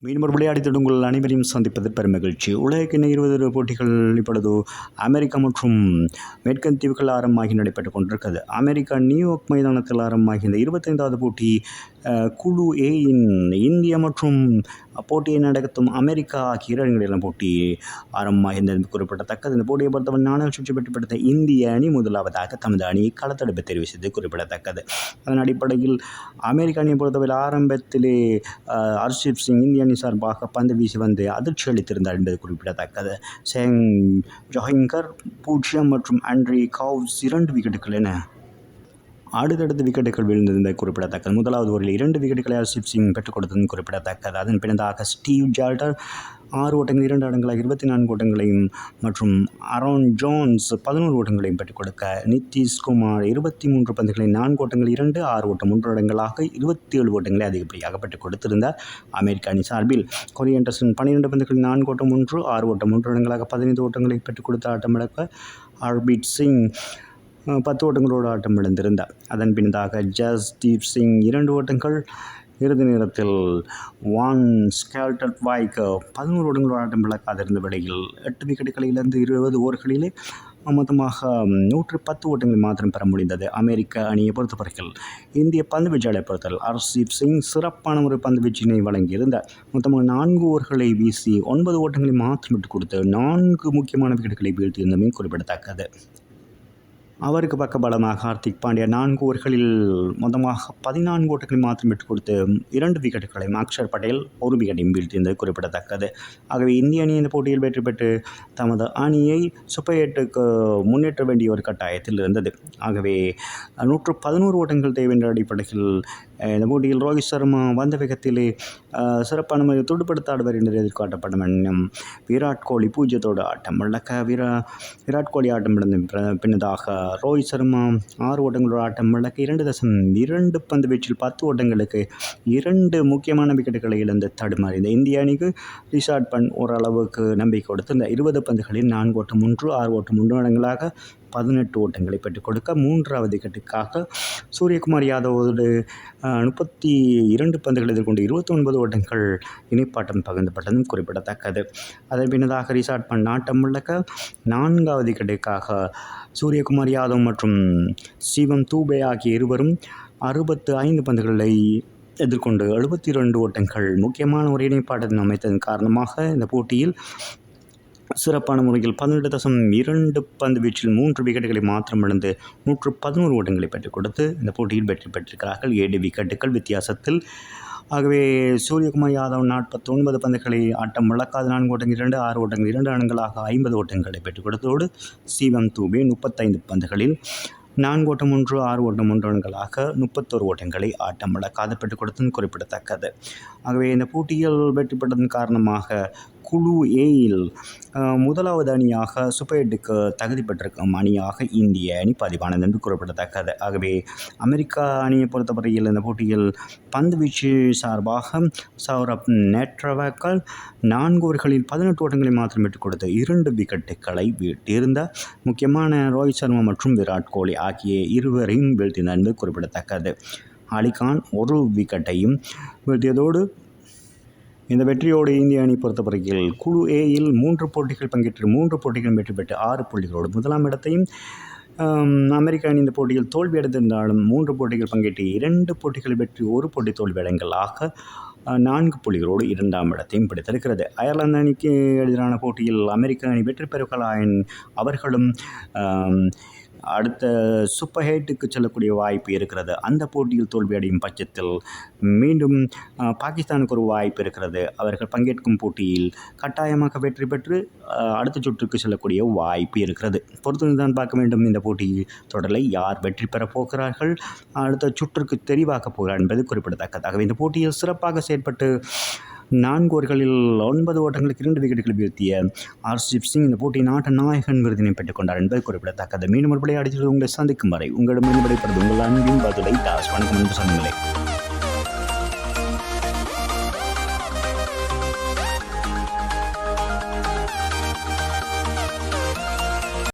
மீண்டும் ஒரு விளையாடித் உங்கள் அனைவரையும் சந்திப்பது பெருமகிழ்ச்சி. உலகக்கிண்ண 20 போட்டிகள் இப்பொழுது அமெரிக்கா மற்றும் மேற்கன் தீவுகள் ஆரம்பமாகி நடைபெற்றுக் கொண்டிருக்கிறது. அமெரிக்கா நியூயார்க் மைதானத்தில் ஆரம்பமாகி இந்த 25வது போட்டி குழு ஏயின் இந்தியா மற்றும் போட்டியை நடத்தும் அமெரிக்கா ஆகிய இடங்களிலும் போட்டி ஆரம்பமாகின்றது குறிப்பிடத்தக்கது. இந்த போட்டியை பொறுத்தவரை 4 சுற்று வெற்றி பெற்ற இந்திய அணி முதலாவதாக தமது அணியை களத்தடுப்பு தெரிவு செய்து குறிப்பிடத்தக்கது. அதன் அடிப்படையில் அமெரிக்க அணியை பொறுத்தவரை ஆரம்பத்திலே ஹர்ஷீப் சிங் இந்திய அணி சார்பாக பந்து வீசி வந்து அதிர்ச்சி அளித்திருந்தார் என்பது குறிப்பிடத்தக்கது. சேங் ஜொஹிங்கர் 0 மற்றும் ஆண்ட்ரி கவுஸ் 2 விக்கெட்டுகள் என அடுத்தடுத்து விக்கெட்டுகள் வீழ்ந்திருந்தது குறிப்பிடத்தக்கது. முதலாவது ஓவரில் 2 விக்கெட்டுகளை ஹர்ஷீப் சிங் பெற்றுக் கொடுத்தது குறிப்பிடத்தக்கது. அதன் பின்னதாக ஸ்டீவ் ஜால்டர் 6 ஓட்டங்கள் 2 அடங்களாக 24 ஓட்டங்களையும் மற்றும் அரோன் ஜோன்ஸ் 11 ஓட்டங்களையும் பெற்றுக் கொடுக்க, நிதிஷ்குமார் 23 பந்துகளில் 4 ஓட்டங்கள் 2, 6 ஓட்டம் 3 அடங்களாக 27 ஓட்டங்களை அதிகப்படியாக பெற்றுக் கொடுத்திருந்தார் அமெரிக்க அணி சார்பில். கொரி ஆண்டர்சன் 12 பந்துகளில் 4 ஓட்டம் 1, 6 ஓட்டம் 3 அடங்களாக 15 ஓட்டங்களை பெற்றுக் கொடுத்த ஆட்டமிழக்க ஹர்பீட் சிங் 10 ஓட்டங்களோடு ஆட்டம் இழந்திருந்தார். அதன் பின்னதாக ஜஸ்தீப் சிங் 2 ஓட்டங்கள். இறுதி நேரத்தில் வான் ஸ்கேல்டர்வைக் 11 ஓட்டங்களோடு ஆட்டம் இழக்காதிருந்த வேளையில் 8 விக்கெட்டுகளை இழந்து 20 ஓவர்களிலே மொத்தமாக 110 ஓட்டங்களை மாத்திரம் பெற முடிந்தது அமெரிக்க அணியை பொறுத்தவரையில். இந்திய பந்து வீச்சாளரை பொறுத்தவரை ஹர்ஷீப் சிங் சிறப்பான ஒரு பந்து வீச்சினை வழங்கியிருந்தார். மொத்தமாக 4 ஓவர்களை வீசி 9 ஓட்டங்களை மாத்திரம் விட்டுக் கொடுத்து 4 முக்கியமான விக்கெட்டுகளை வீழ்த்தியிருந்தமே குறிப்பிடத்தக்கது. அவருக்கு பக்கபலமாக ஹார்திக் பாண்டியா 4 ஓவர்களில் மொத்தமாக 14 ஓட்டங்களை மாத்திரம் விட்டுக் கொடுத்து 2 விக்கெட்டுகளையும், அக்ஷர் பட்டேல் 1 விக்கெட்டையும் வீழ்த்தியிருந்தது குறிப்பிடத்தக்கது. ஆகவே இந்திய அணி இந்த போட்டியில் வெற்றி பெற்று தமது அணியை சூப்பர் 8க்கு முன்னேற்ற வேண்டிய ஒரு கட்டாயத்தில் இருந்தது. ஆகவே 111 ஓட்டங்கள் தேவை என்ற அடிப்படையில் இந்த போட்டியில் ரோஹித் சர்மா வந்த வேகத்திலே சிறப்பான முறையில் துடுப்படுத்த ஆடுவார் என்று எதிர்பார்க்கப்படும் எண்ணம். விராட் கோலி 0 ஆட்டம் இழக்க விராட் கோலி ஆட்டம் இழந்த பின்னதாக ரோஹித் சர்மா 6 ஓட்டங்களோடு ஆட்டம் இழக்க 2.2 பந்து வீச்சில் 10 ஓட்டங்களுக்கு 2 முக்கியமான விக்கெட்டுகளை இழந்து தடுமாறி இந்த இந்திய அணிக்கு ரிஷாட் பண்ட் ஓரளவுக்கு நம்பிக்கை கொடுத்து இந்த 20 பந்துகளில் 4 ஓட்டம் 1, 6 ஓட்டம் 3 இடங்களாக 18 ஓட்டங்களை பெற்றுக் கொடுக்க 3வது விக்கெட்டுக்காக சூரியகுமார் யாதவோடு 32 பந்துகளை எதிர்கொண்டு 29 ஓட்டங்கள் இணைப்பாட்டம் பகிர்ந்தப்பட்டதும் குறிப்பிடத்தக்கது. அதன் பின்னதாக ரிஷாட் பண்ட் ஆட்டம் இழக்க 4வது விக்கெட்டுக்காக சூரியகுமார் யாதவ் மற்றும் சிவம் தூபே ஆகிய இருவரும் 65 பந்துகளை எதிர்கொண்டு 72 ஓட்டங்கள் முக்கியமான ஒரு இணைப்பாட்டத்தின் அமைத்ததன் காரணமாக இந்த போட்டியில் சிறப்பான முறையில் 18.2 பந்து வீச்சில் 3 விக்கெட்டுகளை மாத்திரம் இழந்து 111 ஓட்டங்களை பெற்றுக் கொடுத்து இந்த போட்டியில் வெற்றி பெற்றிருக்கிறார்கள் 7 விக்கெட்டுகள் வித்தியாசத்தில். ஆகவே சூரியகுமார் யாதவ் 49 பந்துகளை ஆட்டம் இழக்காத 4 ஓட்டங்கள் 2, 6 ஓட்டங்கள் 2 அடங்களாக 50 ஓட்டங்களை பெற்றுக் கொடுத்ததோடு சிவம் தூபே 35 பந்துகளில் 4 ஓட்டம் 1, 6 ஓட்டம் 1 ரன்களாக 31 ஓட்டங்களை ஆட்டம் இழக்காது பெற்றுக் கொடுத்தது குறிப்பிடத்தக்கது. ஆகவே இந்த போட்டியில் வெற்றி பெற்றதன் காரணமாக குழு ஏயில் முதலாவது அணியாக சூப்பர் 8க்கு தகுதி பெற்றிருக்கும் அணியாக இந்திய அணி பதிவானது என்று குறிப்பிடத்தக்கது. ஆகவே அமெரிக்கா அணியை பொறுத்தவரையில் இந்த போட்டியில் பந்து வீச்சு சார்பாக சௌரப் நெட்ரவக்கல் 4 ஓவர்களில் 18 ஓட்டங்களை மாத்திரம் விட்டுக் கொடுத்து 2 விக்கெட்டுகளை வீழ்த்தியிருந்த முக்கியமான ரோஹித் சர்மா மற்றும் விராட் கோலி ஆகிய இருவரையும் வீழ்த்தினார் என்பது குறிப்பிடத்தக்கது. அலிகான் 1 விக்கெட்டையும் வீழ்த்தியதோடு இந்த வெற்றியோடு இந்திய அணி பொறுத்தவரையில் குழு ஏயில் 3 போட்டிகள் பங்கேற்று 3 போட்டிகளும் வெற்றி பெற்று 6 புள்ளிகளோடு முதலாம் இடத்தையும், அமெரிக்க அணி இந்த போட்டியில் தோல்வியடைந்திருந்தாலும் 3 போட்டிகள் பங்கேற்று 2 போட்டிகள் வெற்றி 1 போட்டி தோல்வி அடங்கலாக 4 புள்ளிகளோடு 2ஆம் இடத்தையும் பிடித்திருக்கிறது. அயர்லாந்து அணிக்கு எதிரான போட்டியில் அமெரிக்க அணி வெற்றி பெறுகிறாயின் அவர்களும் அடுத்த சூப்பர் 8க்கு செல்லக்கூடிய வாய்ப்பு இருக்கிறது. அந்த போட்டியில் தோல்வியடையும் பட்சத்தில் மீண்டும் பாகிஸ்தானுக்கு ஒரு வாய்ப்பு இருக்கிறது. அவர்கள் பங்கேற்கும் போட்டியில் கட்டாயமாக வெற்றி பெற்று அடுத்த சுற்றுக்கு செல்லக்கூடிய வாய்ப்பு இருக்கிறது. பொறுத்து பார்க்க வேண்டும் இந்த போட்டி தொடரை யார் வெற்றி பெறப் போகிறார்கள், அடுத்த சுற்றுக்கு தெரிவாக்கப் போகிறார் என்பது குறிப்பிடத்தக்கதாகவே இந்த போட்டியில் சிறப்பாக செயற்பட்டு 4 ஓவர்களில் 9 ஓட்டங்களுக்கு 2 விக்கெட்டுகளை வீழ்த்திய ஹர்ஷீப் சிங் இந்த போட்டியின் ஆட்ட நாயகன் விருதினை பெற்றுக் கொண்டார் என்பது குறிப்பிடத்தக்கது. மீண்டும் ஒரு விளையாடி உங்களை சந்திக்கும் வரை உங்களிடம் விடைபெறுவது உங்கள் அன்பின் பதிலை தாஸ். வணக்கம் என்று சொன்னீங்களே.